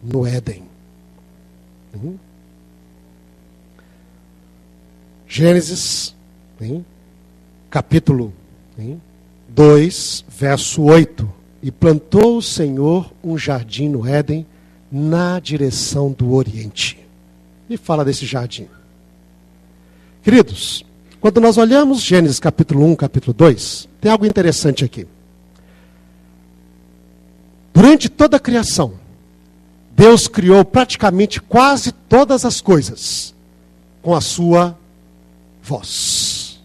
no Éden. Gênesis, capítulo 2, verso 8. E plantou o Senhor um jardim no Éden, na direção do Oriente. E fala desse jardim. Queridos, quando nós olhamos Gênesis capítulo 1, capítulo 2, tem algo interessante aqui. Durante toda a criação, Deus criou praticamente quase todas as coisas com a sua voz,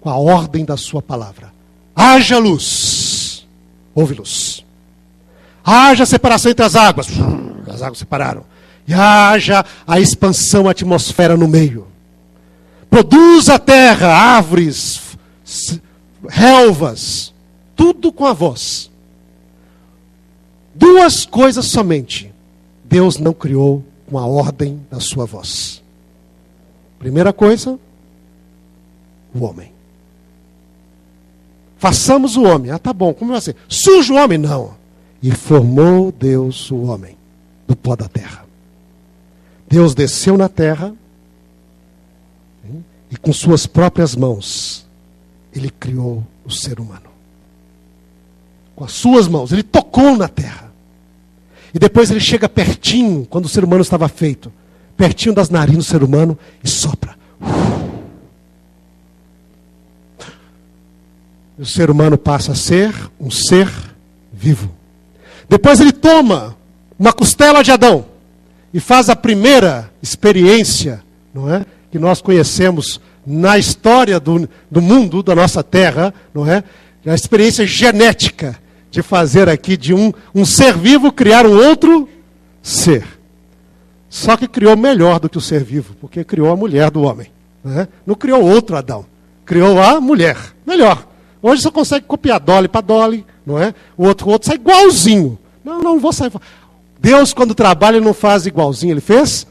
com a ordem da sua palavra. Haja luz, houve luz. Haja separação entre as águas separaram. E haja a expansão, a atmosfera no meio. Produza a terra, árvores, relvas, tudo com a voz. Duas coisas somente Deus não criou com a ordem da sua voz. Primeira coisa, o homem. Façamos o homem. Ah, tá bom, como vai ser? Suja o homem? Não. E formou Deus o homem do pó da terra. Deus desceu na terra e com suas próprias mãos Ele criou o ser humano. Com as suas mãos, Ele tocou na terra. E depois Ele chega pertinho, quando o ser humano estava feito, pertinho das narinas do ser humano e sopra. E o ser humano passa a ser um ser vivo. Depois Ele toma uma costela de Adão e faz a primeira experiência, não é, que nós conhecemos na história do mundo, da nossa terra, não é? A experiência genética de fazer aqui de um ser vivo criar um outro ser. Só que criou melhor do que o ser vivo, porque criou a mulher do homem. Não é? Não criou outro Adão, criou a mulher, melhor. Hoje você consegue copiar Dolly para Dolly, não é? O outro sai igualzinho. Não vou sair. Deus, quando trabalha, não faz igualzinho, Ele fez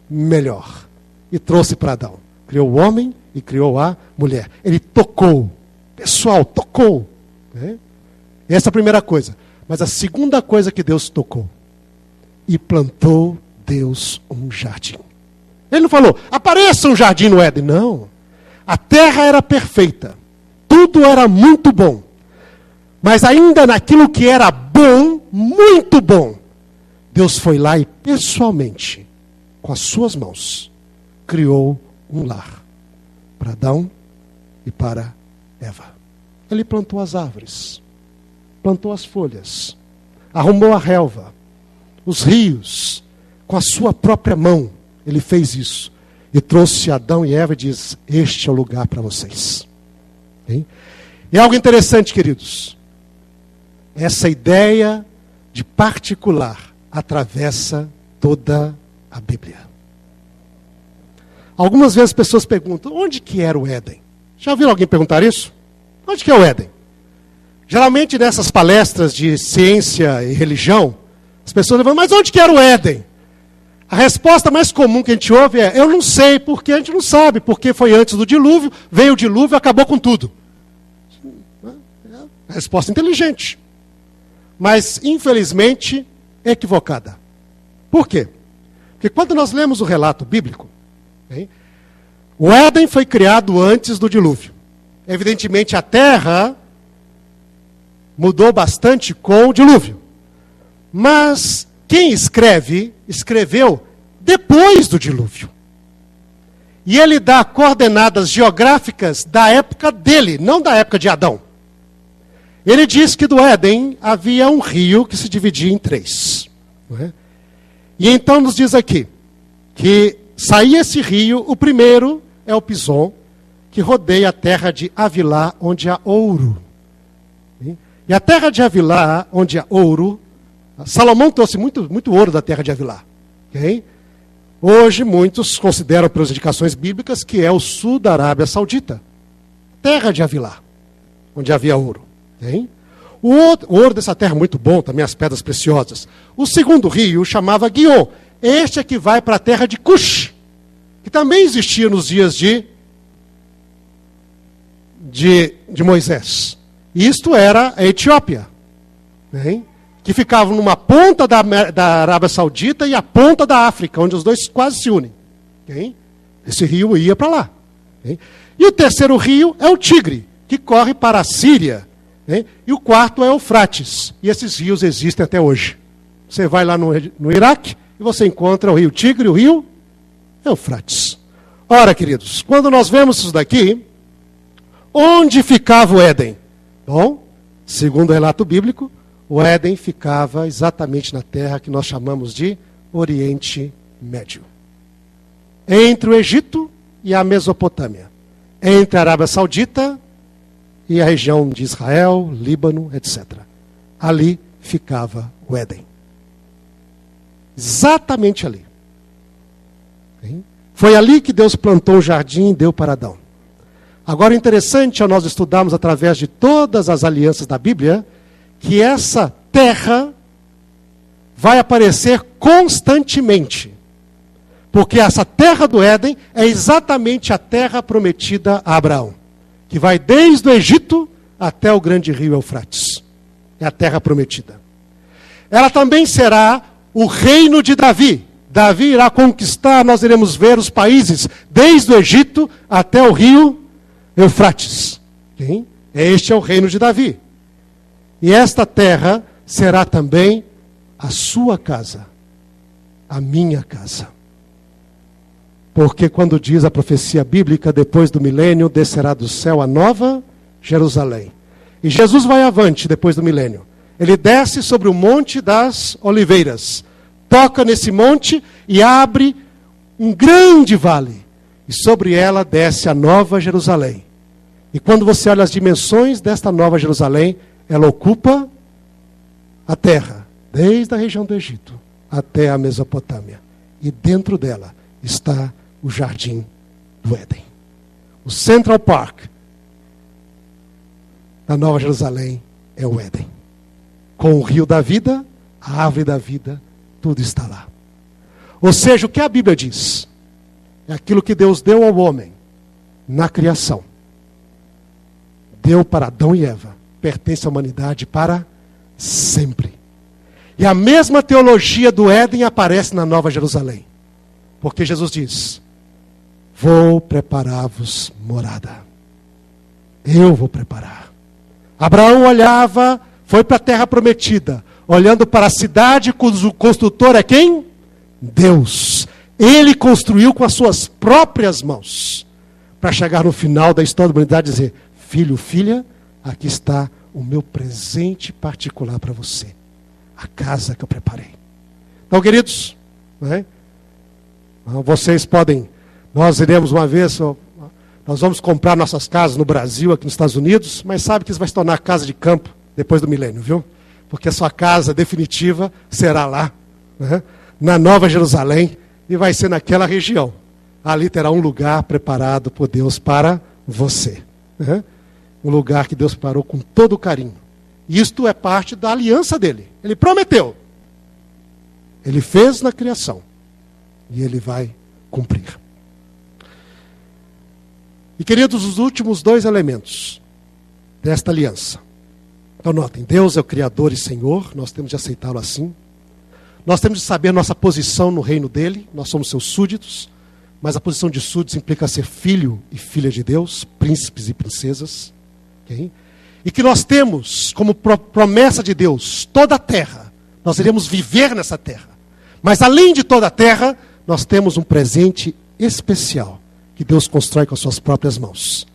melhor. E trouxe para Adão. Criou o homem e criou a mulher. Ele tocou. Pessoal, tocou. Né? Essa é a primeira coisa. Mas a segunda coisa que Deus tocou. E plantou Deus um jardim. Ele não falou, apareça um jardim no Éden. Não. A terra era perfeita. Tudo era muito bom. Mas ainda naquilo que era bom, muito bom, Deus foi lá e pessoalmente, com as suas mãos, criou um lar para Adão e para Eva. Ele plantou as árvores, plantou as folhas, arrumou a relva, os rios, com a sua própria mão. Ele fez isso e trouxe Adão e Eva e diz, este é o lugar para vocês. Hein? E algo interessante, queridos, essa ideia de particular atravessa toda a Bíblia. Algumas vezes as pessoas perguntam, onde que era o Éden? Já ouviram alguém perguntar isso? Onde que é o Éden? Geralmente nessas palestras de ciência e religião, as pessoas levam, mas onde que era o Éden? A resposta mais comum que a gente ouve é, eu não sei, porque a gente não sabe, porque foi antes do dilúvio, veio o dilúvio e acabou com tudo. A resposta inteligente. Mas, infelizmente, equivocada. Por quê? Porque quando nós lemos o relato bíblico, o Éden foi criado antes do dilúvio. Evidentemente, a terra mudou bastante com o dilúvio. Mas quem escreveu depois do dilúvio. E ele dá coordenadas geográficas da época dele, não da época de Adão. Ele diz que do Éden havia um rio que se dividia em 3. Não é? E então nos diz aqui que saía esse rio, o primeiro é o Pison, que rodeia a terra de Havilá, onde há ouro. E a terra de Havilá, onde há ouro, Salomão trouxe muito ouro da terra de Havilá. Okay? Hoje muitos consideram, pelas indicações bíblicas, que é o sul da Arábia Saudita. Terra de Havilá, onde havia ouro. Okay? O ouro dessa terra é muito bom, também as pedras preciosas. O segundo rio chamava Guion. Este é que vai para a terra de Cush, que também existia nos dias de Moisés. Isto era a Etiópia. Okay? que ficavam numa ponta da Arábia Saudita e a ponta da África, onde os dois quase se unem. Okay? Esse rio ia para lá. Okay? E o terceiro rio é o Tigre, que corre para a Síria. Okay? E o quarto é o Eufrates. E esses rios existem até hoje. Você vai lá no Iraque e você encontra o rio Tigre e o rio Eufrates. Ora, queridos, quando nós vemos isso daqui, onde ficava o Éden? Bom, segundo o relato bíblico, o Éden ficava exatamente na terra que nós chamamos de Oriente Médio. Entre o Egito e a Mesopotâmia. Entre a Arábia Saudita e a região de Israel, Líbano, etc. Ali ficava o Éden. Exatamente ali. Foi ali que Deus plantou o jardim e deu para Adão. Agora, o interessante é nós estudarmos através de todas as alianças da Bíblia, que essa terra vai aparecer constantemente. Porque essa terra do Éden é exatamente a terra prometida a Abraão, que vai desde o Egito até o grande rio Eufrates. É a terra prometida. Ela também será o reino de Davi. Davi irá conquistar, nós iremos ver os países desde o Egito até o rio Eufrates. Okay? Este é o reino de Davi. E esta terra será também a sua casa, a minha casa. Porque quando diz a profecia bíblica, depois do milênio, descerá do céu a nova Jerusalém. E Jesus vai avante depois do milênio. Ele desce sobre o monte das oliveiras. Toca nesse monte e abre um grande vale. E sobre ela desce a nova Jerusalém. E quando você olha as dimensões desta nova Jerusalém, ela ocupa a terra, desde a região do Egito até a Mesopotâmia. E dentro dela está o jardim do Éden. O Central Park da Nova Jerusalém é o Éden. Com o rio da vida, a árvore da vida, tudo está lá. Ou seja, o que a Bíblia diz é aquilo que Deus deu ao homem na criação. Deu para Adão e Eva. Pertence à humanidade para sempre. E a mesma teologia do Éden aparece na Nova Jerusalém. Porque Jesus diz: vou preparar-vos morada. Eu vou preparar. Abraão olhava, foi para a terra prometida, olhando para a cidade cujo construtor é quem? Deus. Ele construiu com as suas próprias mãos. Para chegar no final da história da humanidade e dizer: filho, filha, aqui está o meu presente particular para você. A casa que eu preparei. Então, queridos, vocês podem, nós iremos uma vez, nós vamos comprar nossas casas no Brasil, aqui nos Estados Unidos, mas sabe que isso vai se tornar casa de campo depois do milênio, viu? Porque a sua casa definitiva será lá, na Nova Jerusalém, e vai ser naquela região. Ali terá um lugar preparado por Deus para você. Um lugar que Deus preparou com todo carinho. Isto é parte da aliança dele. Ele prometeu. Ele fez na criação. E ele vai cumprir. E, queridos, os últimos dois elementos desta aliança. Então, notem, Deus é o Criador e Senhor, nós temos de aceitá-lo assim. Nós temos de saber nossa posição no reino dele, nós somos seus súditos, mas a posição de súditos implica ser filho e filha de Deus, príncipes e princesas. Okay? E que nós temos como promessa de Deus toda a terra, nós iremos viver nessa terra. Mas além de toda a terra, nós temos um presente especial que Deus constrói com as suas próprias mãos.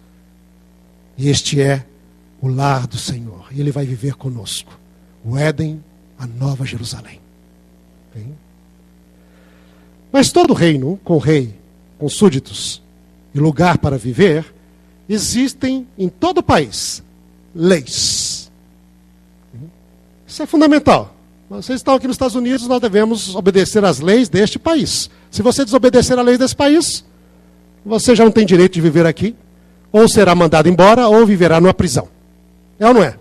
E este é o lar do Senhor. E Ele vai viver conosco. O Éden, a Nova Jerusalém. Okay? Mas todo reino, com rei, com súditos e lugar para viver, existem em todo o país leis. Isso é fundamental. Vocês estão aqui nos Estados Unidos, nós devemos obedecer às leis deste país. Se você desobedecer à lei desse país, você já não tem direito de viver aqui, ou será mandado embora, ou viverá numa prisão. É ou não é?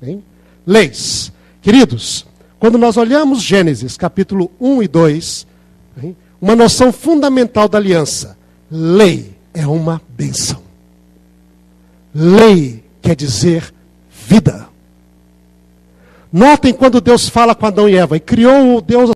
Hein? Leis. Queridos, quando nós olhamos Gênesis, capítulo 1 e 2, uma noção fundamental da aliança: lei é uma bênção. Lei quer dizer vida. Notem quando Deus fala com Adão e Eva. E criou Deus